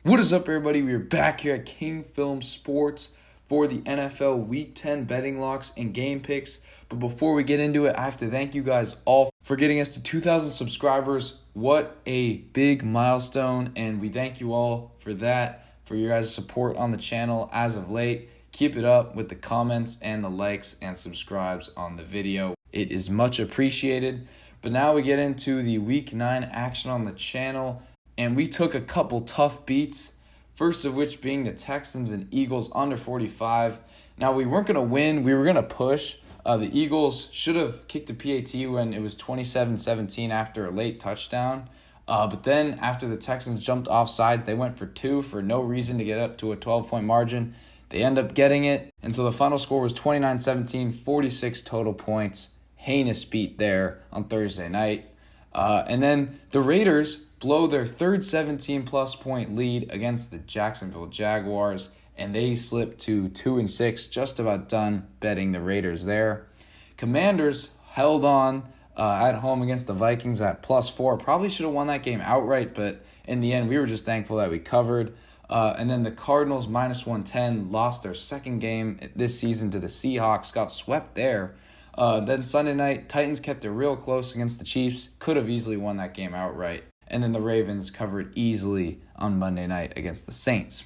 What is up, everybody? We are back here at King Film Sports for the NFL Week 10 betting locks and game picks. But before we get into it, I have to thank you guys all for getting us to 2,000 subscribers. What a big milestone, and we thank you all for that, for your guys' support on the channel as of late. Keep it up with the comments and the likes and subscribes on the video. It is much appreciated. But now we get into the Week 9 action on the channel. And we took a couple tough beats, first of which being the Texans and Eagles under 45. Now, we weren't going to win. We were going to push. The Eagles should have kicked a PAT when it was 27-17 after a late touchdown. But then after the Texans jumped off sides, they went for two for no reason to get up to a 12-point margin. They end up getting it. And so the final score was 29-17, 46 total points. Heinous beat there on Thursday night. And then the Raiders blow their third 17-plus point lead against the Jacksonville Jaguars, and they slip to 2-6, just about done betting the Raiders there. Commanders held on at home against the Vikings at +4. Probably should have won that game outright, but in the end, we were just thankful that we covered. And then the Cardinals, -110, lost their second game this season to the Seahawks, got swept there. Then Sunday night, Titans kept it real close against the Chiefs, could have easily won that game outright. And then the Ravens covered easily on Monday night against the Saints.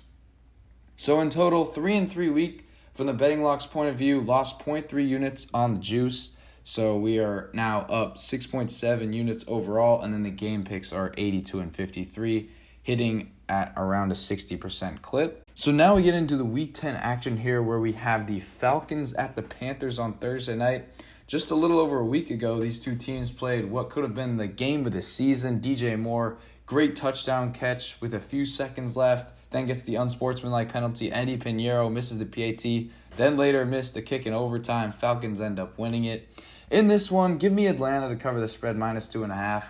So in total, 3-3 week from the betting locks point of view, lost 0.3 units on the juice. So we are now up 6.7 units overall, and then the game picks are 82 and 53, hitting at around a 60% clip. So now we get into the Week 10 action here, where we have the Falcons at the Panthers on Thursday night. Just a little over a week ago, these two teams played what could have been the game of the season. DJ Moore, great touchdown catch with a few seconds left, then gets the unsportsmanlike penalty. Eddie Pinheiro misses the PAT, then later missed a kick in overtime. Falcons end up winning it. In this one, give me Atlanta to cover the spread -2.5.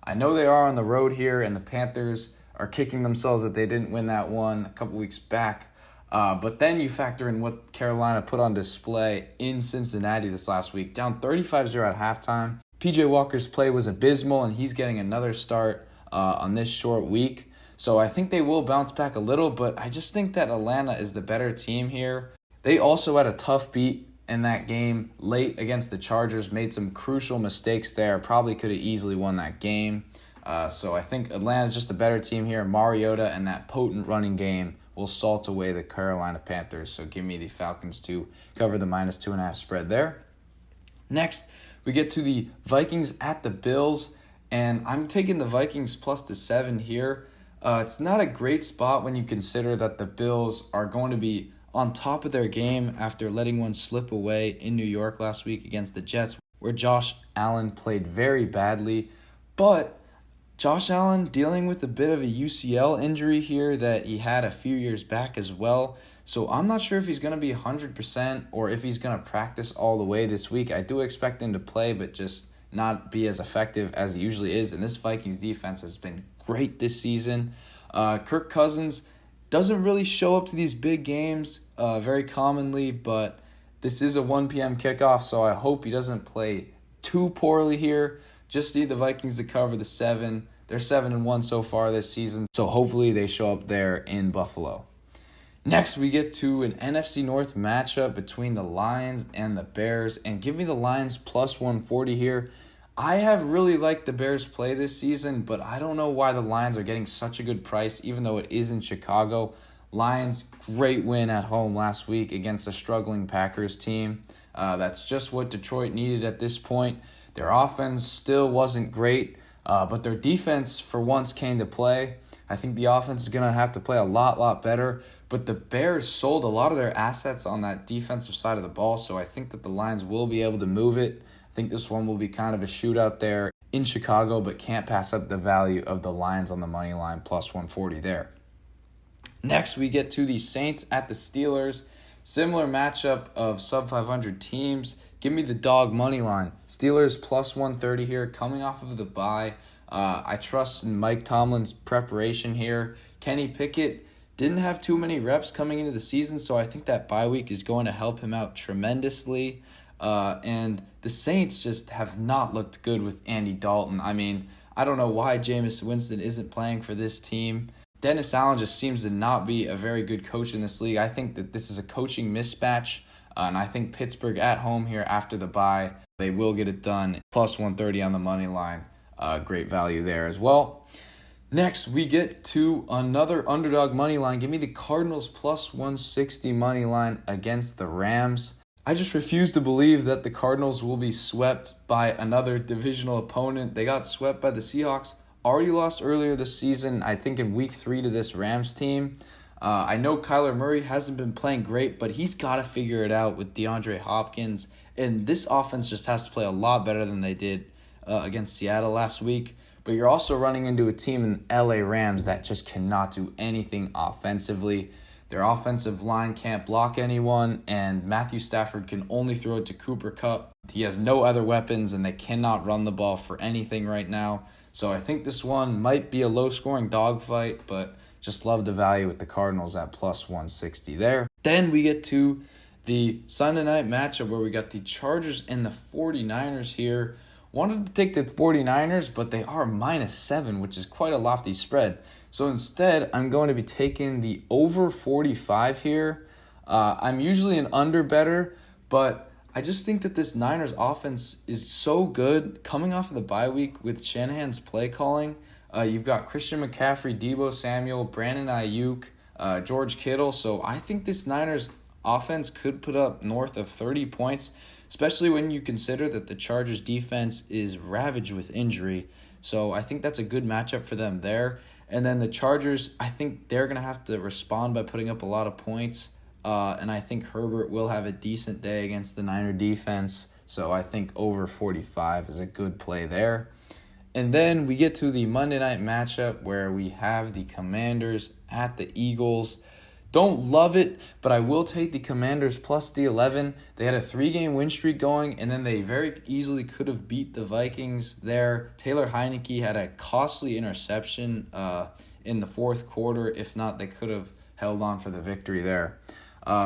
I know they are on the road here, and the Panthers are kicking themselves that they didn't win that one a couple weeks back. But then you factor in what Carolina put on display in Cincinnati this last week, down 35-0 at halftime. P.J. Walker's play was abysmal, and he's getting another start on this short week. So I think they will bounce back a little, but I just think that Atlanta is the better team here. They also had a tough beat in that game late against the Chargers, made some crucial mistakes there, probably could have easily won that game. So I think Atlanta's just a better team here. Mariota and that potent running game will salt away the Carolina Panthers. So give me the Falcons to cover the -2.5 spread there. Next, we get to the Vikings at the Bills, and I'm taking the Vikings +7 here. It's not a great spot when you consider that the Bills are going to be on top of their game after letting one slip away in New York last week against the Jets, where Josh Allen played very badly. But Josh Allen dealing with a bit of a UCL injury here that he had a few years back as well. So I'm not sure if he's going to be 100% or if he's going to practice all the way this week. I do expect him to play, but just not be as effective as he usually is. And this Vikings defense has been great this season. Kirk Cousins doesn't really show up to these big games very commonly, but this is a 1 p.m. kickoff, so I hope he doesn't play too poorly here. Just need the Vikings to cover the 7. They're 7-1 so far this season, so hopefully they show up there in Buffalo. Next, we get to an NFC North matchup between the Lions and the Bears, and give me the Lions +140 here. I have really liked the Bears' play this season, but I don't know why the Lions are getting such a good price, even though it is in Chicago. Lions, great win at home last week against a struggling Packers team. That's just what Detroit needed at this point. Their offense still wasn't great, but their defense for once came to play. I think the offense is going to have to play a lot better, but the Bears sold a lot of their assets on that defensive side of the ball, so I think that the Lions will be able to move it. I think this one will be kind of a shootout there in Chicago, but can't pass up the value of the Lions on the money line +140 there. Next, we get to the Saints at the Steelers. Similar matchup of sub-500 teams. Give me the dog money line. Steelers +130 here, coming off of the bye. I trust in Mike Tomlin's preparation here. Kenny Pickett didn't have too many reps coming into the season, so I think that bye week is going to help him out tremendously. And the Saints just have not looked good with Andy Dalton. I mean, I don't know why Jameis Winston isn't playing for this team. Dennis Allen just seems to not be a very good coach in this league. I think that this is a coaching mismatch, and I think Pittsburgh at home here after the bye, they will get it done. Plus 130 on the money line. Great value there as well. Next, we get to another underdog money line. Give me the Cardinals plus 160 money line against the Rams. I just refuse to believe that the Cardinals will be swept by another divisional opponent. They got swept by the Seahawks. Already lost earlier this season, I think in week 3 to this Rams team. I know Kyler Murray hasn't been playing great, but he's got to figure it out with DeAndre Hopkins. And this offense just has to play a lot better than they did against Seattle last week. But you're also running into a team in LA Rams that just cannot do anything offensively. Their offensive line can't block anyone, and Matthew Stafford can only throw it to Cooper Kupp. He has no other weapons, and they cannot run the ball for anything right now. So I think this one might be a low-scoring dogfight, but just love the value with the Cardinals at plus 160 there. Then we get to the Sunday night matchup where we got the Chargers and the 49ers here. Wanted to take the 49ers, but they are -7, which is quite a lofty spread. So instead, I'm going to be taking the over 45 here. I'm usually an under better, but I just think that this Niners offense is so good. Coming off of the bye week with Shanahan's play calling, you've got Christian McCaffrey, Deebo Samuel, Brandon Ayuk, George Kittle. So I think this Niners offense could put up north of 30 points, especially when you consider that the Chargers defense is ravaged with injury. So I think that's a good matchup for them there. And then the Chargers, I think they're going to have to respond by putting up a lot of points. And I think Herbert will have a decent day against the Niner defense. So I think over 45 is a good play there. And then we get to the Monday night matchup where we have the Commanders at the Eagles. Don't love it, but I will take the Commanders plus the 11. They had a 3-game win streak going, and then they very easily could have beat the Vikings there. Taylor Heineke had a costly interception in the fourth quarter. If not, they could have held on for the victory there.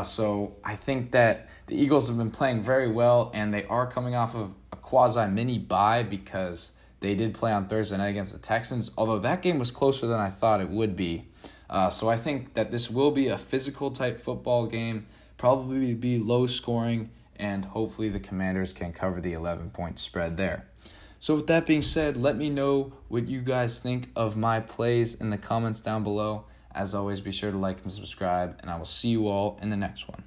So I think that the Eagles have been playing very well, and they are coming off of a quasi-mini bye because they did play on Thursday night against the Texans, although that game was closer than I thought it would be. So I think that this will be a physical type football game, probably be low scoring, and hopefully the Commanders can cover the 11-point spread there. So with that being said, let me know what you guys think of my plays in the comments down below. As always, be sure to like and subscribe, and I will see you all in the next one.